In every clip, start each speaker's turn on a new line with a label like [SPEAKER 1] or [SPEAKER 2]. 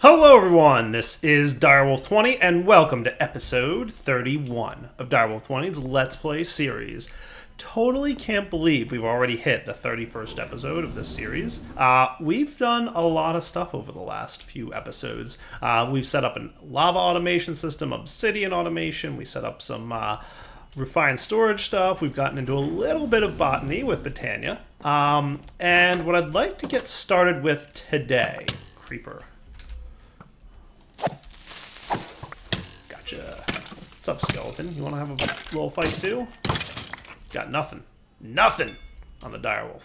[SPEAKER 1] Hello everyone, this is Direwolf20 and welcome to episode 31 of Direwolf20's Let's Play series. Totally can't believe we've already hit the 31st episode of this series. We've done a lot of stuff over the last few episodes. We've set up a lava automation system, obsidian automation, we set up some refined storage stuff, we've gotten into a little bit of botany with Botania. And what I'd like to get started with today, Creeper. What's up, skeleton? You want to have a little fight too? Got nothing. Nothing on the direwolf.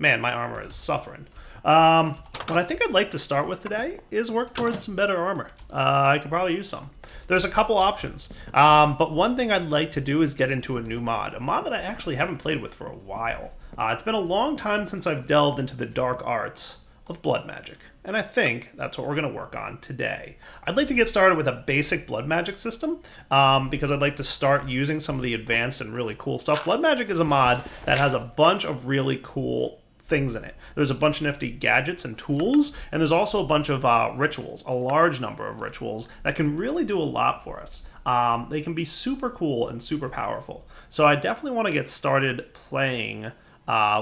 [SPEAKER 1] Man, my armor is suffering. What I think I'd like to start with today is work towards some better armor. I could probably use some. There's a couple options. But one thing I'd like to do is get into a new mod. A mod that I actually haven't played with for a while. It's been a long time since I've delved into the dark arts of blood magic. And I think that's what we're going to work on today. I'd like to get started with a basic blood magic system because I'd like to start using some of the advanced and really cool stuff. Blood magic is a mod that has a bunch of really cool things in it. There's a bunch of nifty gadgets and tools, and there's also a bunch of rituals, a large number of rituals that can really do a lot for us. They can be super cool and super powerful. So I definitely want to get started playing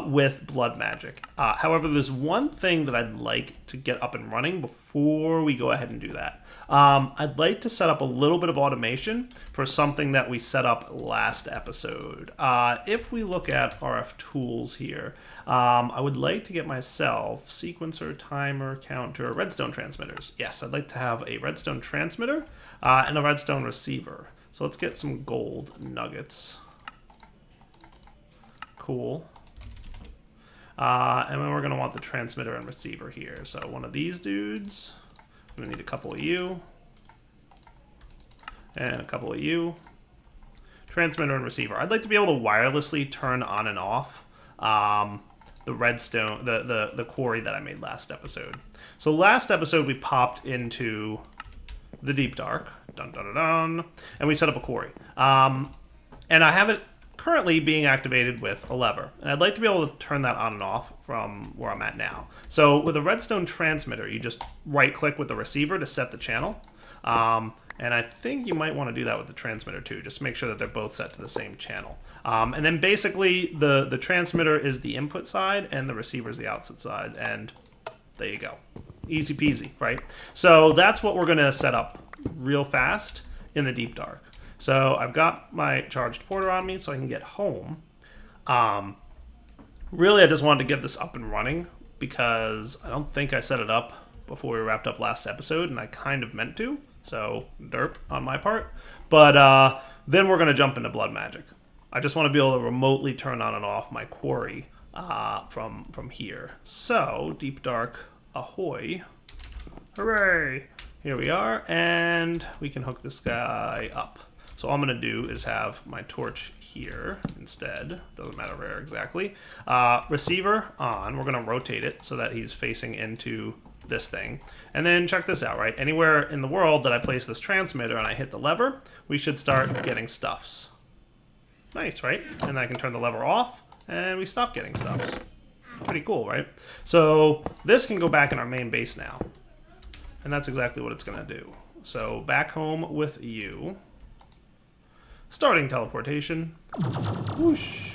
[SPEAKER 1] with blood magic. However, there's one thing that I'd like to get up and running before we go ahead and do that. I'd like to set up a little bit of automation for something that we set up last episode. If we look at RF tools here, I would like to get myself sequencer, timer, counter, redstone transmitters. Yes, I'd like to have a redstone transmitter and a redstone receiver. So let's get some gold nuggets. Cool. And then we're going to want the transmitter and receiver here. So one of these dudes. I'm going to need a couple of you. And a couple of you. Transmitter and receiver. I'd like to be able to wirelessly turn on and off the redstone, the quarry that I made last episode. So last episode we popped into the deep dark. Dun dun dun dun. And we set up a quarry. And I have it currently being activated with a lever, and I'd like to be able to turn that on and off from where I'm at now. So with a redstone transmitter, you just right click with the receiver to set the channel, and I think you might want to do that with the transmitter too, just to make sure that they're both set to the same channel. And then basically the transmitter is the input side and the receiver is the output side, and there you go. Easy peasy, right? So that's what we're going to set up real fast in the deep dark. So I've got my charged porter on me so I can get home. Really, I just wanted to get this up and running because I don't think I set it up before we wrapped up last episode, and I kind of meant to, so derp on my part. But then we're going to jump into blood magic. I just want to be able to remotely turn on and off my quarry from here. So, deep dark, ahoy. Hooray! Here we are, and we can hook this guy up. So all I'm going to do is have my torch here instead. Doesn't matter where exactly. Receiver on. We're going to rotate it so that he's facing into this thing. And then check this out, right? Anywhere in the world that I place this transmitter and I hit the lever, we should start getting stuffs. Nice, right? And then I can turn the lever off and we stop getting stuffs. Pretty cool, right? So this can go back in our main base now. And that's exactly what it's going to do. So back home with you. Starting teleportation. Whoosh.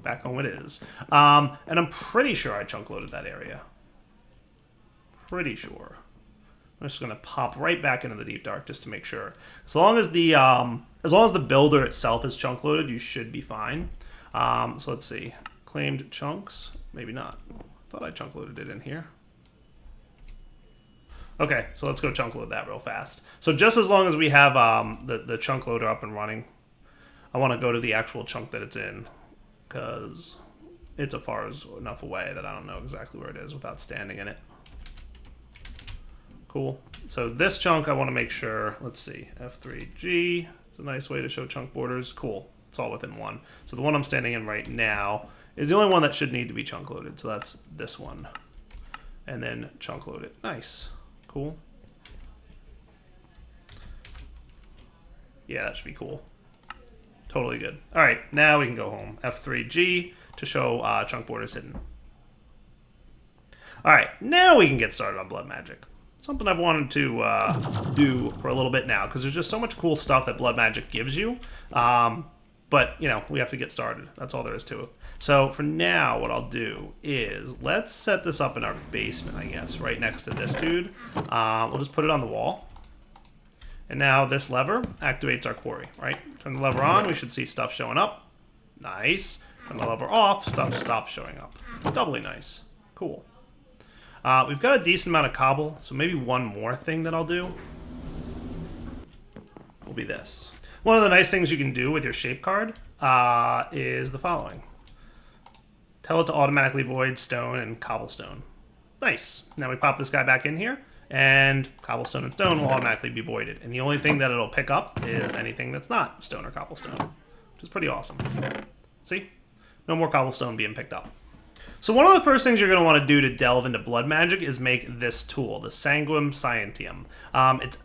[SPEAKER 1] Back home it is. And I'm pretty sure I chunk loaded that area. Pretty sure. I'm just going to pop right back into the deep dark just to make sure. As long as the builder itself is chunk loaded, you should be fine. So let's see. Claimed chunks. Maybe not. Thought I chunk loaded it in here. Okay, so let's go chunk load that real fast. So just as long as we have the chunk loader up and running, I want to go to the actual chunk that it's in, because it's far enough away that I don't know exactly where it is without standing in it. Cool. So this chunk I want to make sure, let's see, F3G is a nice way to show chunk borders. Cool, it's all within one. So the one I'm standing in right now is the only one that should need to be chunk loaded, so that's this one. And then chunk load it. Nice. Cool. Yeah, that should be cool. Totally good. All right, now we can go home. F3G to show chunk borders hidden. All right, now we can get started on blood magic. something I've wanted to do for a little bit now, because there's just so much cool stuff that blood magic gives you. But, you know, we have to get started. That's all there is to it. So for now, what I'll do is let's set this up in our basement, I guess, right next to this dude. We'll just put it on the wall. And now this lever activates our quarry, right? Turn the lever on, we should see stuff showing up. Nice. Turn the lever off, stuff stops showing up. Doubly nice. Cool. We've got a decent amount of cobble, so maybe one more thing that I'll do will be this. One of the nice things you can do with your shape card is the following. Tell it to automatically void stone and cobblestone. Nice. Now we pop this guy back in here, and cobblestone and stone will automatically be voided. And the only thing that it'll pick up is anything that's not stone or cobblestone, which is pretty awesome. See? No more cobblestone being picked up. So one of the first things you're going to want to do to delve into blood magic is make this tool, the Sanguine Scientium.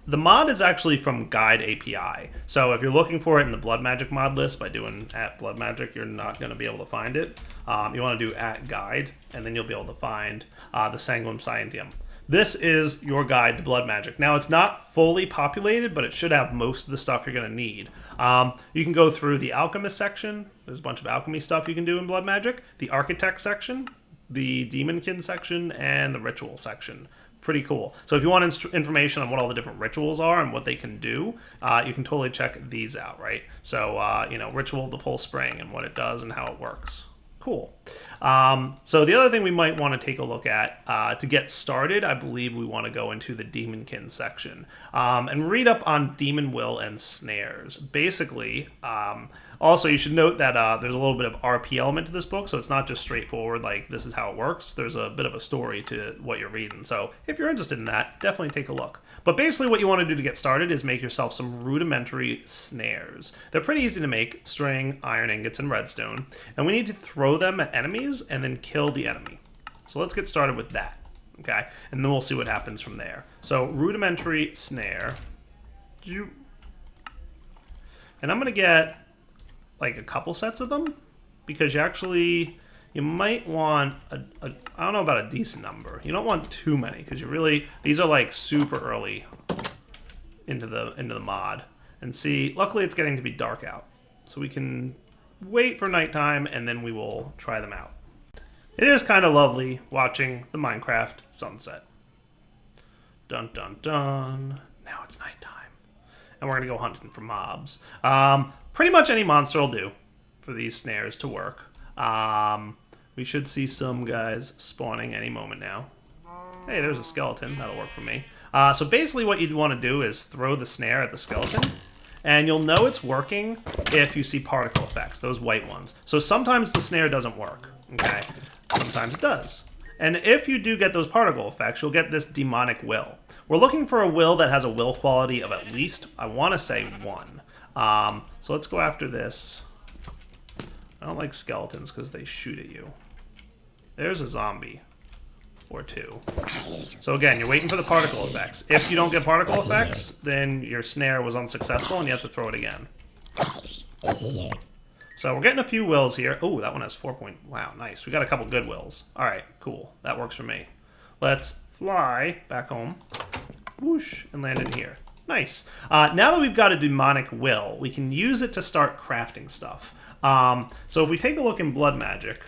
[SPEAKER 1] The mod is actually from Guide API. So if you're looking for it in the blood magic mod list by doing @blood magic, you're not going to be able to find it. You want to do @guide, and then you'll be able to find the Sanguine Scientium. This is your guide to blood magic. Now, it's not fully populated, but it should have most of the stuff you're going to need. You can go through the alchemist section. There's a bunch of alchemy stuff you can do in blood magic. The architect section, the demonkin section, and the ritual section. Pretty cool. So if you want information on what all the different rituals are and what they can do, you can totally check these out, right? So, you know, Ritual of the Full Spring and what it does and how it works. Cool. So the other thing we might want to take a look at to get started, I believe we want to go into the Demonkin section and read up on Demon Will and Snares. Basically, also you should note that there's a little bit of RP element to this book, so it's not just straightforward like this is how it works. There's a bit of a story to what you're reading. So if you're interested in that, definitely take a look. But basically what you want to do to get started is make yourself some rudimentary snares. They're pretty easy to make: string, iron ingots, and redstone. And we need to throw them at enemies and then kill the enemy. So let's get started with that, okay? And then we'll see what happens from there. So rudimentary snare. And I'm gonna get like a couple sets of them, because you might want I don't know about a decent number. You don't want too many, because these are like super early into the mod. And see, luckily it's getting to be dark out, so we can wait for nighttime and then we will try them out. It is kind of lovely watching the Minecraft sunset. Dun dun dun. Now it's nighttime, and we're gonna go hunting for mobs. Pretty much any monster will do for these snares to work. We should see some guys spawning any moment now. Hey, there's a skeleton. That'll work for me. So basically what you'd want to do is throw the snare at the skeleton, and you'll know it's working if you see particle effects, those white ones. So sometimes the snare doesn't work, okay? Sometimes it does. And if you do get those particle effects, you'll get this demonic will. We're looking for a will that has a will quality of at least, I want to say, 1. So let's go after this. I don't like skeletons because they shoot at you. There's a zombie. Or 2. So again, you're waiting for the particle effects. If you don't get particle effects, then your snare was unsuccessful and you have to throw it again. So we're getting a few wills here. Oh, that one has 4 point. Wow, nice. We got a couple good wills. All right, cool. That works for me. Let's fly back home. Whoosh, and land in here. Nice. Now that we've got a demonic will, we can use it to start crafting stuff. So if we take a look in blood magic,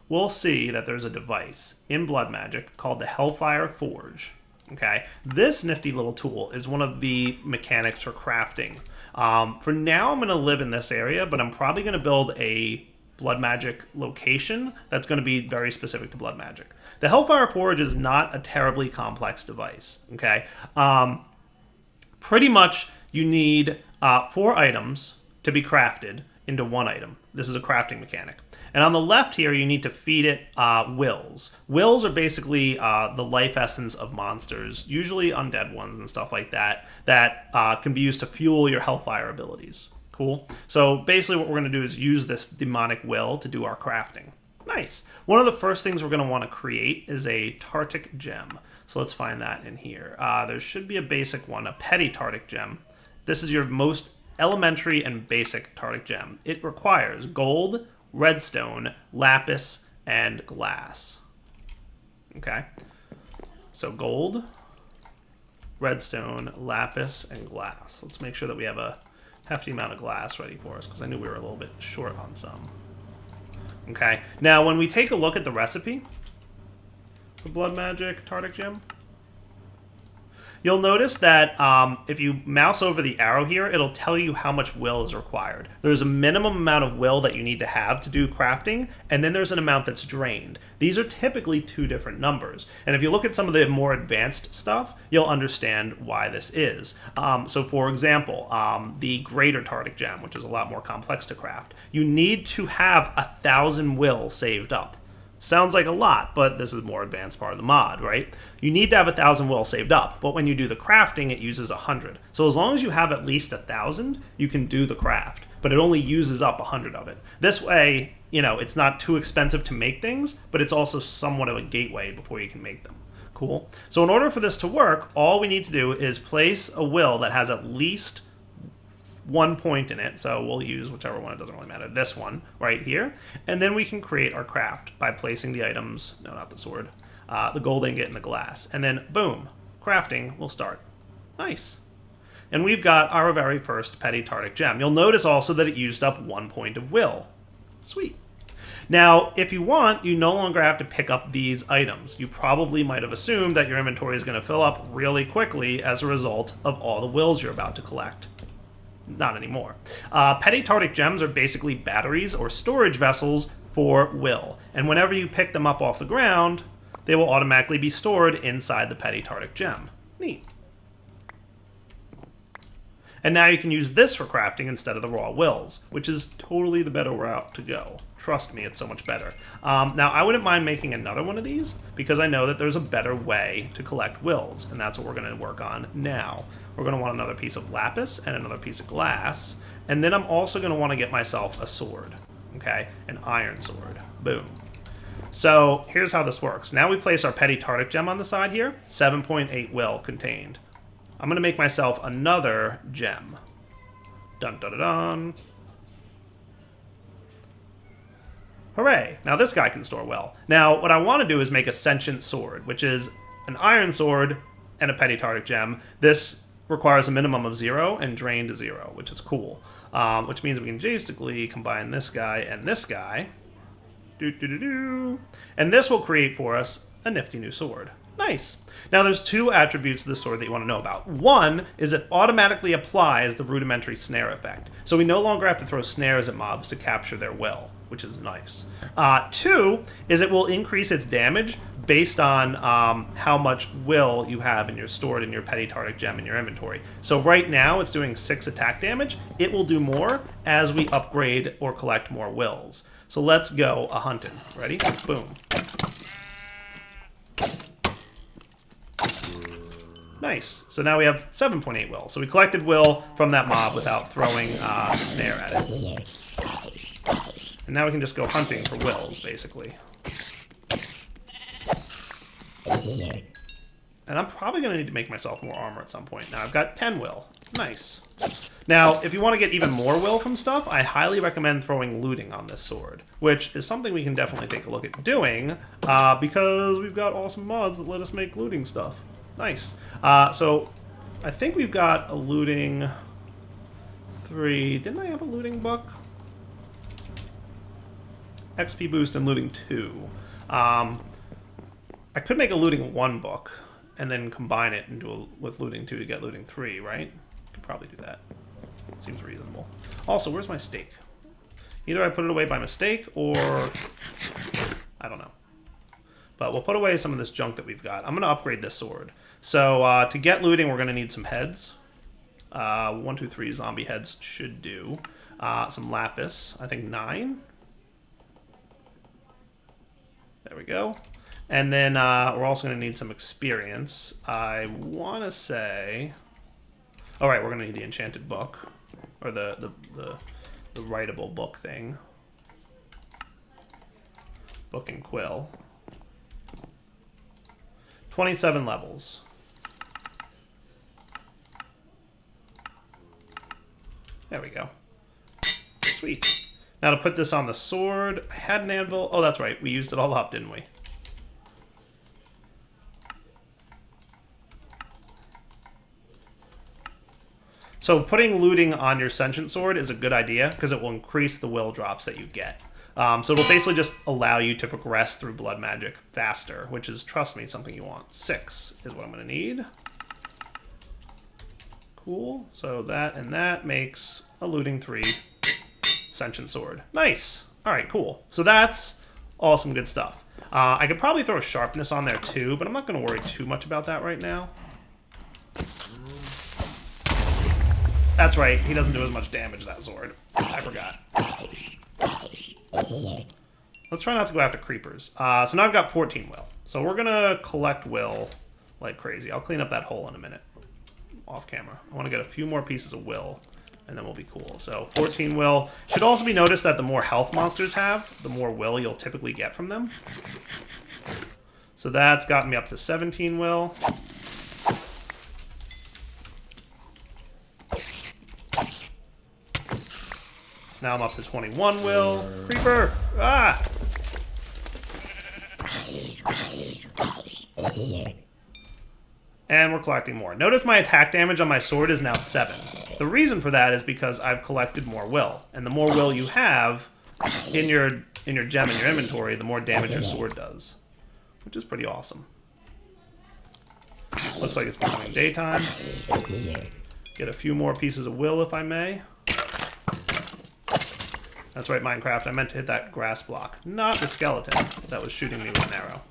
[SPEAKER 1] we'll see that there's a device in blood magic called the Hellfire Forge. Okay, this nifty little tool is one of the mechanics for crafting. For now, I'm going to live in this area, but I'm probably going to build a blood magic location that's going to be very specific to blood magic. The Hellfire Forge is not a terribly complex device. Okay, pretty much you need 4 items to be crafted into 1 item. This is a crafting mechanic. And on the left here, you need to feed it wills. Wills are basically the life essence of monsters, usually undead ones and stuff like that, that can be used to fuel your Hellfire abilities. Cool? So basically what we're going to do is use this demonic will to do our crafting. Nice. One of the first things we're going to want to create is a tartaric gem. So let's find that in here. There should be a basic one, a petty tartaric gem. This is your most elementary and basic tartaric gem. It requires gold, redstone, lapis, and glass. Okay. So gold, redstone, lapis, and glass. Let's make sure that we have a hefty amount of glass ready for us, because I knew we were a little bit short on some. Okay, now when we take a look at the recipe for blood magic tartaric gem, you'll notice that if you mouse over the arrow here, it'll tell you how much will is required. There's a minimum amount of will that you need to have to do crafting, and then there's an amount that's drained. These are typically two different numbers. And if you look at some of the more advanced stuff, you'll understand why this is. So for example, the greater tartaric gem, which is a lot more complex to craft, you need to have 1,000 will saved up. Sounds like a lot, but this is a more advanced part of the mod, right? You need to have 1,000 will saved up, but when you do the crafting, it uses 100. So as long as you have at least 1,000, you can do the craft, but it only uses up 100 of it. This way, you know, it's not too expensive to make things, but it's also somewhat of a gateway before you can make them. Cool. So in order for this to work, all we need to do is place a will that has at least 1 point in it, so we'll use whichever one, it doesn't really matter, this one right here, and then we can create our craft by placing the items, no, not the sword, the gold ingot and the glass, and then boom, crafting will start. Nice. And we've got our very first petty tartaric gem. You'll notice also that it used up 1 point of will. Sweet. Now, if you want, you no longer have to pick up these items. You probably might have assumed that your inventory is going to fill up really quickly as a result of all the wills you're about to collect. Not anymore. Petty tartaric gems are basically batteries or storage vessels for will, and whenever you pick them up off the ground, they will automatically be stored inside the petty tartaric gem. Neat. And now you can use this for crafting instead of the raw wills, which is totally the better route to go. Trust me, it's so much better. Now, I wouldn't mind making another one of these, because I know that there's a better way to collect wills, and that's what we're going to work on now. We're going to want another piece of lapis and another piece of glass, and then I'm also going to want to get myself a sword, okay? An iron sword. Boom. So here's how this works. Now we place our petty tartaric gem on the side here, 7.8 will contained. I'm going to make myself another gem. Dun dun dun dun. Hooray! Now this guy can store well. Now, what I want to do is make a sentient sword, which is an iron sword and a petty tartaric gem. This requires a minimum of 0 and drain to 0, which is cool. Which means we can basically combine this guy and this guy. And this will create for us a nifty new sword. Nice. Now there's two attributes of the sword that you want to know about. One is it automatically applies the rudimentary snare effect. So we no longer have to throw snares at mobs to capture their will, which is nice. Two is it will increase its damage based on how much will you have stored in your petty tartaric gem in your inventory. So right now it's doing 6 attack damage. It will do more as we upgrade or collect more wills. So let's go a-hunting. Ready? Boom. Nice. So now we have 7.8 will. So we collected will from that mob without throwing the snare at it. And now we can just go hunting for wills, basically. And I'm probably going to need to make myself more armor at some point. Now I've got 10 will. Nice. Now, if you want to get even more will from stuff, I highly recommend throwing looting on this sword, which is something we can definitely take a look at doing, because we've got awesome mods that let us make looting stuff. Nice. So I think we've got a looting 3. Didn't I have a looting book? XP boost and looting 2. I could make a looting 1 book and then combine it with looting 2 to get looting 3, right? Could probably do that. Seems reasonable. Also, where's my steak? Either I put it away by mistake or I don't know. But we'll put away some of this junk that we've got. I'm going to upgrade this sword. So to get looting, we're going to need some heads. 1, 2, 3 zombie heads should do. Some lapis. I think 9. There we go. And then we're also going to need some experience. I want to say... All right, we're going to need the enchanted book. Or the writable book thing. Book and quill. 27 levels. There we go. Sweet. Now to put this on the sword, I had an anvil. Oh, that's right. We used it all up, didn't we? So putting looting on your sentient sword is a good idea because it will increase the will drops that you get. So it'll basically just allow you to progress through blood magic faster, which is, trust me, something you want. 6 is what I'm going to need. Cool. So that and that makes a looting 3 sentient sword. Nice. All right, cool. So that's all some good stuff. I could probably throw a sharpness on there too, but I'm not going to worry too much about that right now. That's right, he doesn't do as much damage, that sword. I forgot. Let's try not to go after creepers. So now I've got 14 will. So we're going to collect will like crazy. I'll clean up that hole in a minute. Off camera. I want to get a few more pieces of will, and then we'll be cool. So 14 will. Should also be noticed that the more health monsters have, the more will you'll typically get from them. So that's gotten me up to 17 will. Now I'm up to 21 will. Creeper! Ah! And we're collecting more. Notice my attack damage on my sword is now 7. The reason for that is because I've collected more will. And the more will you have in your gem in your inventory, the more damage your sword does. Which is pretty awesome. Looks like it's becoming daytime. Get a few more pieces of will if I may. That's right, Minecraft. I meant to hit that grass block, not the skeleton that was shooting me with an arrow.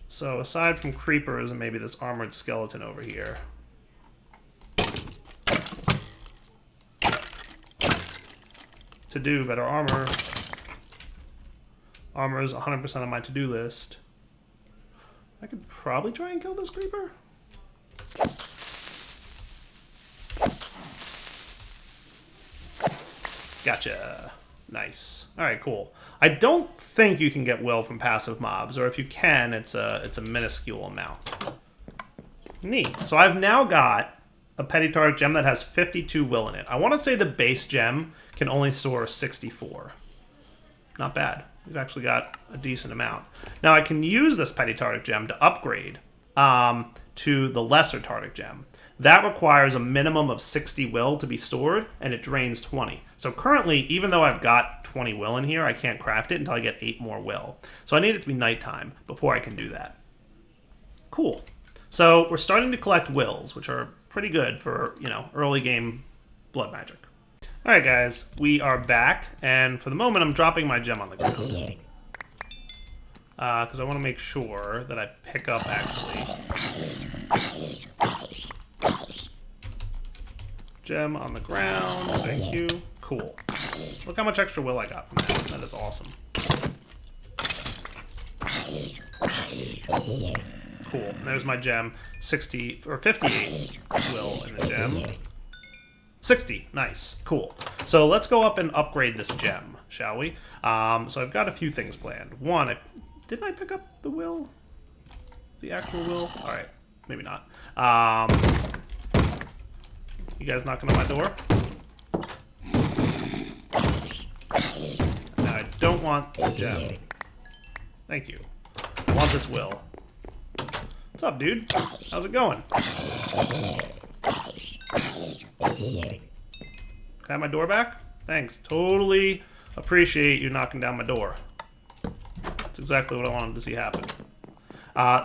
[SPEAKER 1] So aside from creepers and maybe this armored skeleton over here, to do better armor. Armor is 100% on my to-do list. I could probably try and kill this creeper. Gotcha. Nice. All right, cool. I don't think you can get will from passive mobs, or if you can, it's a minuscule amount. Neat. So I've now got a petty tartaric gem that has 52 will in it. I want to say the base gem can only store 64. Not bad. We've actually got a decent amount. Now I can use this petty tartaric gem to upgrade to the lesser tartaric gem. That requires a minimum of 60 will to be stored, and it drains 20. So currently, even though I've got 20 will in here, I can't craft it until I get 8 more will. So I need it to be nighttime before I can do that. Cool. So we're starting to collect wills, which are pretty good for, you know, early game blood magic. All right, guys, we are back, and for the moment, I'm dropping my gem on the ground. Because I want to make sure that I pick up, actually. Gem on the ground. Thank you. Cool. Look how much extra will I got from that. That is awesome. Cool. There's my gem. 60 or 58 will in the gem. 60. Nice. Cool. So let's go up and upgrade this gem, shall we? So I've got a few things planned. One, didn't I pick up the will? The actual will? All right. Maybe not. You guys knocking on my door? Now I don't want the gem. Thank you. I want this will. What's up, dude? How's it going? Can I have my door back? Thanks. Totally appreciate you knocking down my door. That's exactly what I wanted to see happen.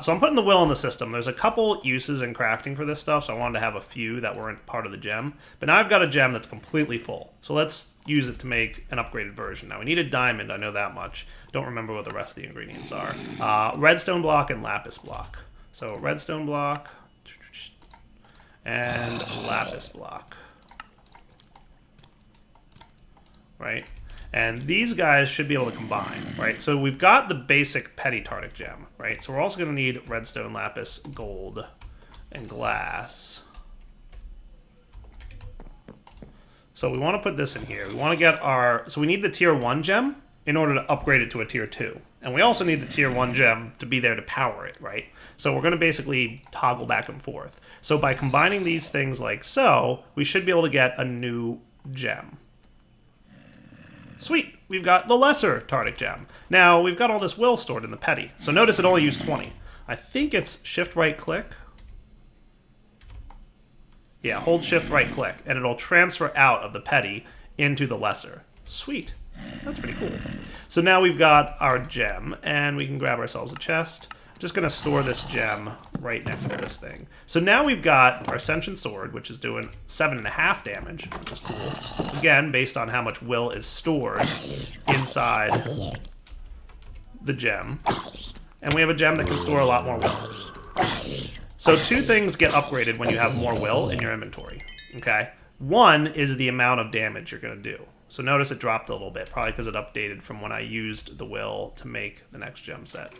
[SPEAKER 1] So I'm putting the will in the system. There's a couple uses in crafting for this stuff, so I wanted to have a few that weren't part of the gem. But now I've got a gem that's completely full. So let's use it to make an upgraded version. Now we need a diamond, I know that much. Don't remember what the rest of the ingredients are. Redstone block and lapis block. So redstone block and lapis block. Right? And these guys should be able to combine, right? So we've got the basic petty tartaric gem, right? So we're also going to need redstone, lapis, gold, and glass. So we want to put this in here. We want to get our... So we need the tier 1 gem in order to upgrade it to a tier 2. And we also need the tier 1 gem to be there to power it, right? So we're going to basically toggle back and forth. So by combining these things like so, we should be able to get a new gem. Sweet, we've got the lesser tartaric gem. Now, we've got all this will stored in the petty. So notice it only used 20. I think it's shift right click. Yeah, hold shift right click, and it'll transfer out of the petty into the lesser. Sweet. That's pretty cool. So now we've got our gem, and we can grab ourselves a chest. I'm just going to store this gem right next to this thing. So now we've got our sentient sword, which is doing 7.5 damage, which is cool. Again, based on how much will is stored inside the gem. And we have a gem that can store a lot more will. So two things get upgraded when you have more will in your inventory, okay? One is the amount of damage you're going to do. So notice it dropped a little bit, probably because it updated from when I used the will to make the next gem set.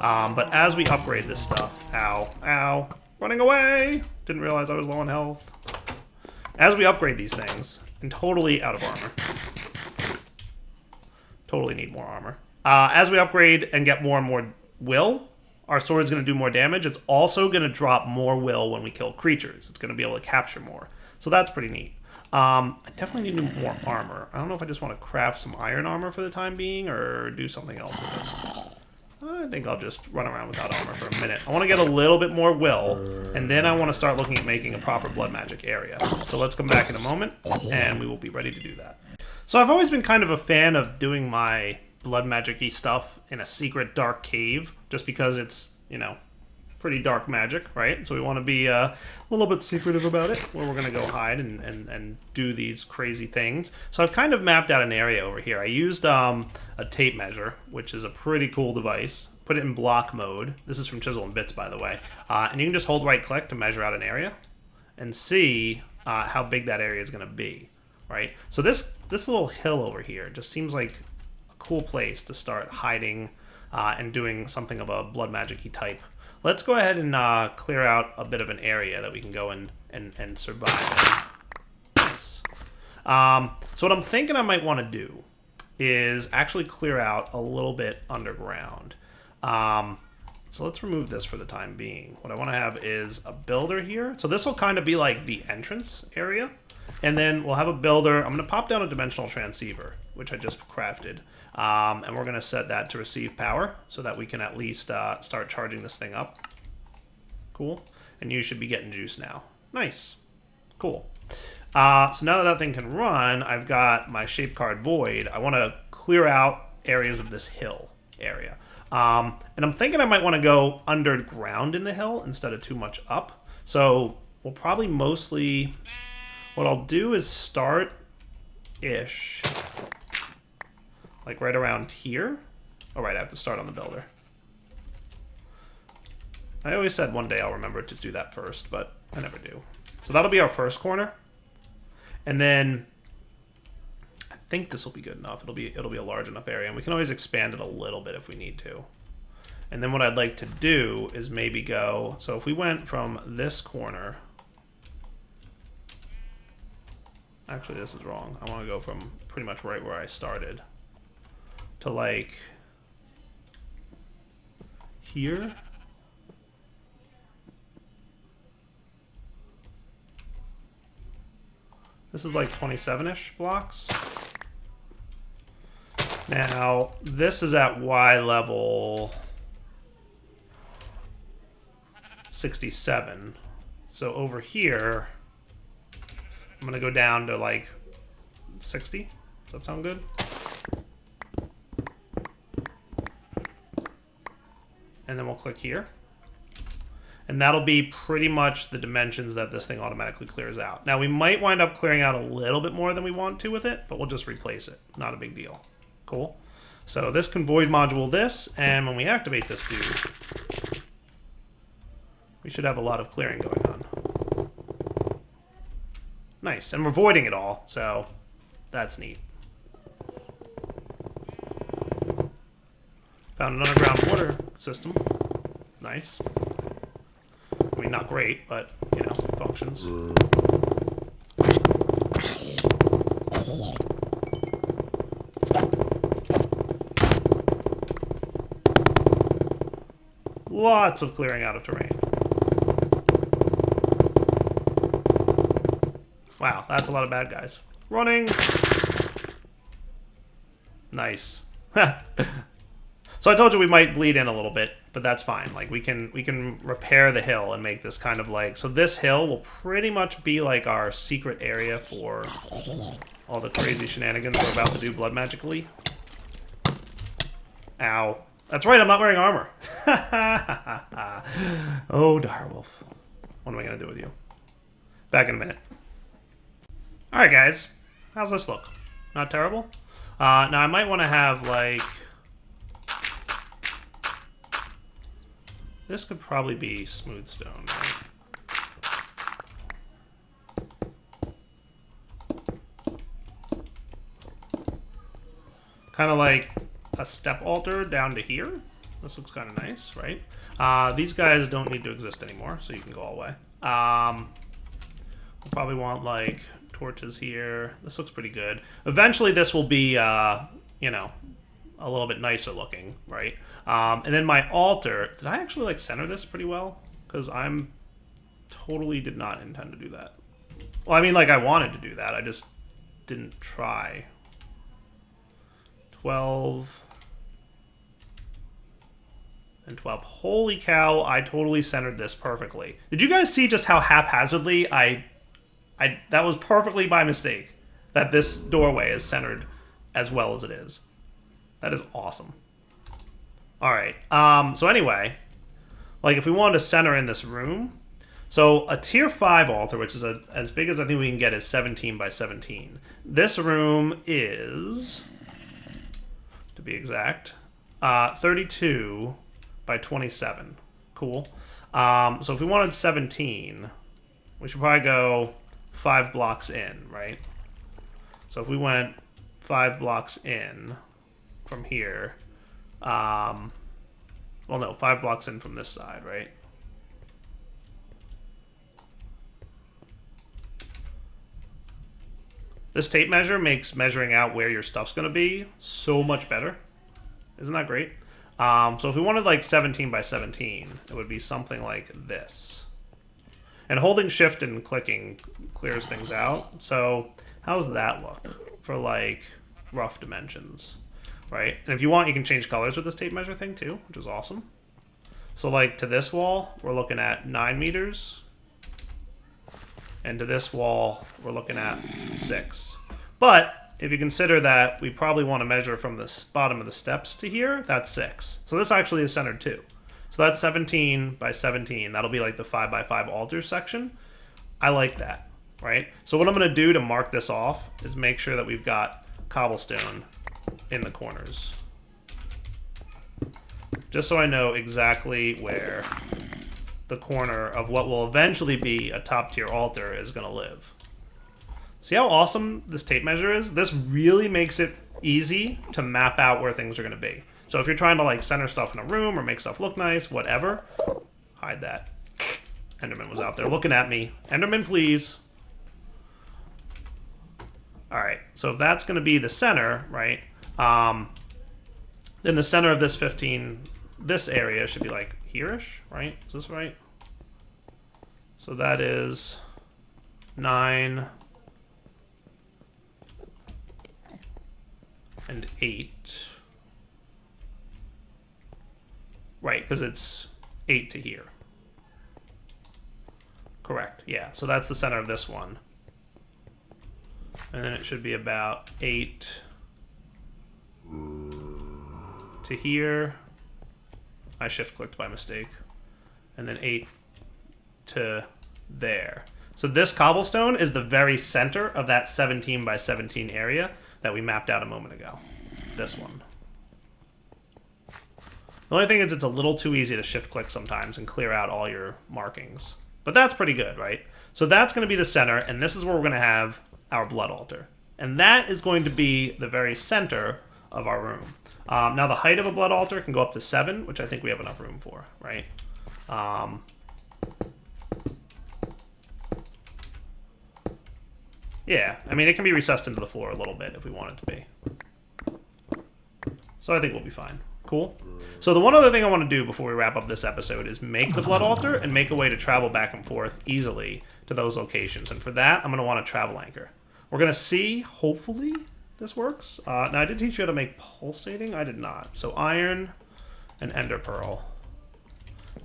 [SPEAKER 1] But as we upgrade this stuff, ow, running away! Didn't realize I was low on health. As we upgrade these things, and totally out of armor. Totally need more armor. As we upgrade and get more and more will, our sword's going to do more damage. It's also going to drop more will when we kill creatures. It's going to be able to capture more. So that's pretty neat. I definitely need more armor. I don't know if I just want to craft some iron armor for the time being or do something else with it. I think I'll just run around without armor for a minute. I want to get a little bit more will, and then I want to start looking at making a proper blood magic area. So let's come back in a moment, and we will be ready to do that. So I've always been kind of a fan of doing my blood magic-y stuff in a secret dark cave, just because it's, you know, pretty dark magic, right? So we want to be a little bit secretive about it, where we're going to go hide and do these crazy things. So I've kind of mapped out an area over here. I used a tape measure, which is a pretty cool device. Put it in block mode. This is from Chisel and Bits, by the way. And you can just hold right click to measure out an area and see how big that area is going to be, right? So this little hill over here just seems like a cool place to start hiding and doing something of a blood magic-y type. Let's go ahead and clear out a bit of an area that we can go and survive in. Nice. So what I'm thinking I might want to do is actually clear out a little bit underground. So let's remove this for the time being. What I want to have is a builder here. So this will kind of be like the entrance area. And then we'll have a builder. I'm going to pop down a dimensional transceiver, which I just crafted. And we're going to set that to receive power so that we can at least start charging this thing up. Cool. And you should be getting juice now. Nice. Cool. So now that that thing can run, I've got my shape card void. I want to clear out areas of this hill area. And I'm thinking I might want to go underground in the hill instead of too much up. So we'll probably mostly... What I'll do is start-ish, like right around here. Oh, right, I have to start on the builder. I always said one day I'll remember to do that first, but I never do. So that'll be our first corner. And then I think this will be good enough. It'll be a large enough area, and we can always expand it a little bit if we need to. And then what I'd like to do is maybe go, so if we went from this corner... Actually, this is wrong. I want to go from pretty much right where I started to like here. This is like 27-ish blocks. Now, this is at Y level 67. So over here... I'm going to go down to like 60. Does that sound good? And then we'll click here. And that'll be pretty much the dimensions that this thing automatically clears out. Now we might wind up clearing out a little bit more than we want to with it, but we'll just replace it. Not a big deal. Cool. So this can void module this, and when we activate this dude, we should have a lot of clearing going on. Nice, and we're voiding it all, so that's neat. Found an underground water system. Nice. I mean, not great, but, you know, functions. Lots of clearing out of terrain. Wow, that's a lot of bad guys. Running! Nice. So So I told you we might bleed in a little bit, but that's fine. Like we can repair the hill and make this kind of like, so this hill will pretty much be like our secret area for all the crazy shenanigans we're about to do blood magically. Ow. That's right, I'm not wearing armor. Oh, direwolf. What am I gonna do with you? Back in a minute. Alright guys, how's this look? Not terrible? Now I might want to have like, this could probably be smooth stone, right? Kind of like a step altar down to here. This looks kind of nice, right? These guys don't need to exist anymore, so you can go all the way. We'll probably want like torches here. This looks pretty good. Eventually this will be, you know, a little bit nicer looking, right? And then my altar, did I actually like center this pretty well? Because I'm totally did not intend to do that. Well, I mean, like I wanted to do that. I just didn't try. 12 and 12. Holy cow, I totally centered this perfectly. Did you guys see just how haphazardly that was perfectly by mistake that this doorway is centered as well as it is. That is awesome. All right. So anyway, like if we wanted to center in this room, so a tier 5 altar, which is as big as I think we can get, is 17 by 17. This room is, to be exact, 32 by 27. Cool. So if we wanted 17, we should probably go 5 blocks in, right? So if we went 5 blocks in from here, well, no, 5 blocks in from this side, right? This tape measure makes measuring out where your stuff's going to be so much better. Isn't that great? So if we wanted like 17 by 17, it would be something like this. And holding shift and clicking clears things out. So how's that look for like rough dimensions, right? And if you want, you can change colors with this tape measure thing too, which is awesome. So like to this wall, we're looking at 9 meters. And to this wall, we're looking at 6. But if you consider that we probably want to measure from the bottom of the steps to here, that's 6. So this actually is centered too. So that's 17 by 17. That'll be like the 5 by 5 altar section. I like that, right? So what I'm going to do to mark this off is make sure that we've got cobblestone in the corners. Just so I know exactly where the corner of what will eventually be a top tier altar is going to live. See how awesome this tape measure is? This really makes it easy to map out where things are going to be. So if you're trying to like center stuff in a room or make stuff look nice, whatever, hide that. Enderman was out there looking at me. Enderman, please. All right, so if that's going to be the center, right, then the center of this 15, this area should be like here-ish, right? Is this right? So that is 9 and 8. Right, because it's 8 to here. Correct, yeah. So that's the center of this one. And then it should be about 8 to here. I shift-clicked by mistake. And then 8 to there. So this cobblestone is the very center of that 17 by 17 area that we mapped out a moment ago. This one. The only thing is it's a little too easy to shift-click sometimes and clear out all your markings. But that's pretty good, right? So that's going to be the center, and this is where we're going to have our blood altar. And that is going to be the very center of our room. Now the height of a blood altar can go up to 7, which I think we have enough room for, right? Yeah, I mean, it can be recessed into the floor a little bit if we want it to be. So I think we'll be fine. Cool. So the one other thing I want to do before we wrap up this episode is make the blood altar and make a way to travel back and forth easily to those locations. And for that, I'm going to want a travel anchor. We're going to see, hopefully, this works. Now, I did teach you how to make pulsating. I did not. So iron, An ender pearl.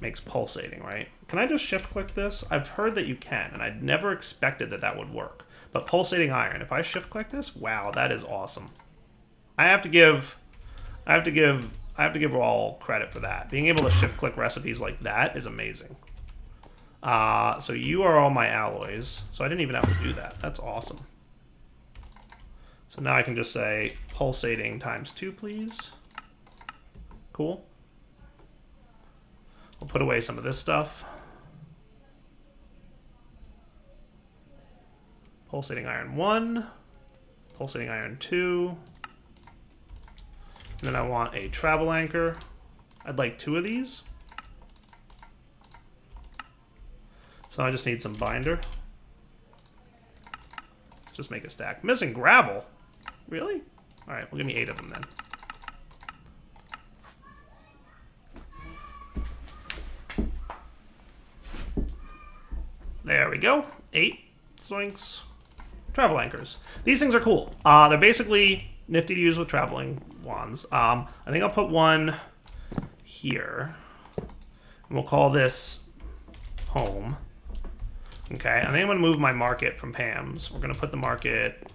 [SPEAKER 1] Makes pulsating, right? Can I just shift click this? I've heard that you can, and I'd never expected that that would work. But pulsating iron, if I shift click this, wow, that is awesome. I have to give all credit for that. Being able to shift click recipes like that is amazing. So you are all my alloys. So I didn't even have to do that. That's awesome. So now I can just say pulsating ×2, please. Cool. We'll put away some of this stuff. Pulsating iron 1. Pulsating iron 2. And then I want a travel anchor. I'd like 2 of these. So I just need some binder. Just make a stack. Missing gravel? Really? Alright, well give me 8 of them then. There we go. 8. Zoinks. Travel anchors. These things are cool. They're basically nifty to use with traveling wands. I think I'll put one here. And we'll call this home. Okay, I think I'm going to move my market from Pam's. We're going to put the market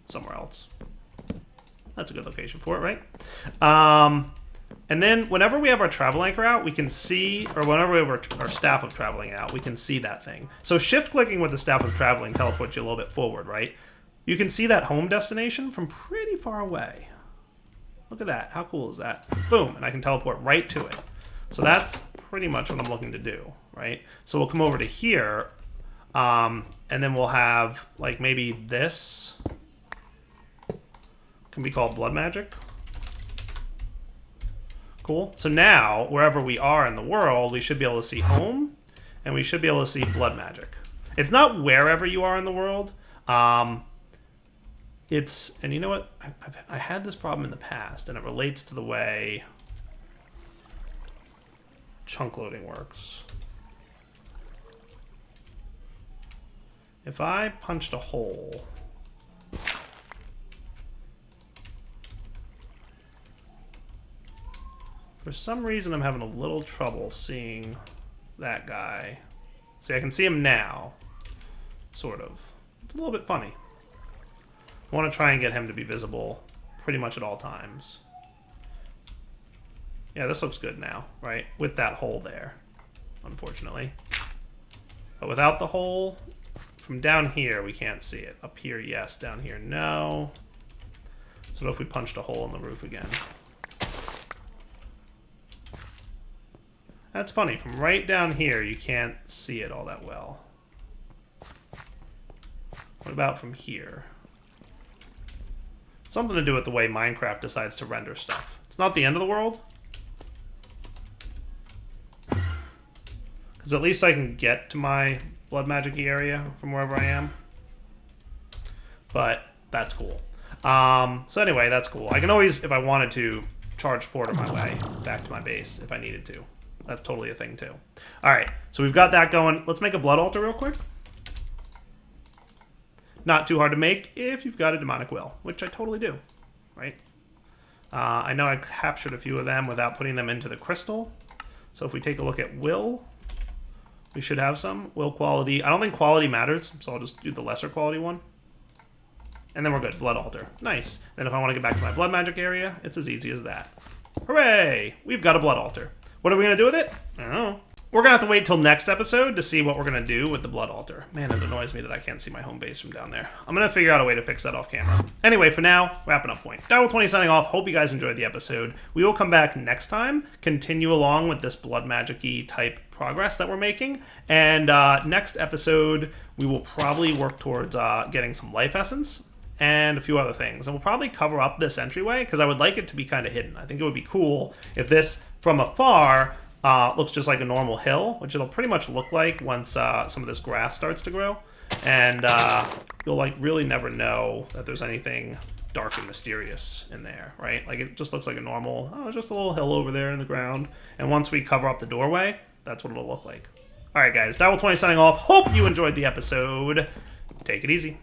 [SPEAKER 1] somewhere else. That's a good location for it, right? And then whenever we have our travel anchor out, we can see, or whenever we have our staff of traveling out, we can see that thing. So shift clicking with the staff of traveling teleports you a little bit forward, right? You can see that home destination from pretty far away. Look at that. How cool is that? Boom, and I can teleport right to it. So that's pretty much what I'm looking to do, right? So we'll come over to here, and then we'll have, like, maybe this can be called blood magic. Cool. So now, wherever we are in the world, we should be able to see home, and we should be able to see blood magic. It's not wherever you are in the world. It's, and you know what? I had this problem in the past, and it relates to the way chunk loading works. If I punched a hole, for some reason I'm having a little trouble seeing that guy. See, I can see him now, sort of. It's a little bit funny. I want to try and get him to be visible pretty much at all times. Yeah, this looks good now, right? With that hole there, unfortunately. But without the hole, from down here, we can't see it. Up here, yes. Down here, no. So what if we punched a hole in the roof again? That's funny. From right down here, you can't see it all that well. What about from here? Something to do with the way Minecraft decides to render stuff. It's not the end of the world. Because at least I can get to my blood magic-y area from wherever I am. But that's cool. So anyway, that's cool. I can always, if I wanted to, charge porter my way back to my base if I needed to. That's totally a thing too. Alright, so we've got that going. Let's make a blood altar real quick. Not too hard to make if you've got a demonic will, which I totally do, right? I know I captured a few of them without putting them into the crystal. So if we take a look at will, we should have some. Will quality. I don't think quality matters, so I'll just do the lesser quality one. And then we're good. Blood altar. Nice. Then if I want to get back to my blood magic area, it's as easy as that. Hooray! We've got a blood altar. What are we going to do with it? I don't know. We're going to have to wait till next episode to see what we're going to do with the blood altar. Man, it annoys me that I can't see my home base from down there. I'm going to figure out a way to fix that off camera. Anyway, for now, wrapping up point. Darryl20 signing off. Hope you guys enjoyed the episode. We will come back next time, continue along with this blood magic-y type progress that we're making. And next episode, we will probably work towards getting some life essence and a few other things. And we'll probably cover up this entryway because I would like it to be kind of hidden. I think it would be cool if this, from afar, looks just like a normal hill, which it'll pretty much look like once some of this grass starts to grow. And you'll like really never know that there's anything dark and mysterious in there, right? Like it just looks like a normal, oh, just a little hill over there in the ground. And once we cover up the doorway, that's what it'll look like. All right, guys, Darryl20 signing off. Hope you enjoyed the episode. Take it easy.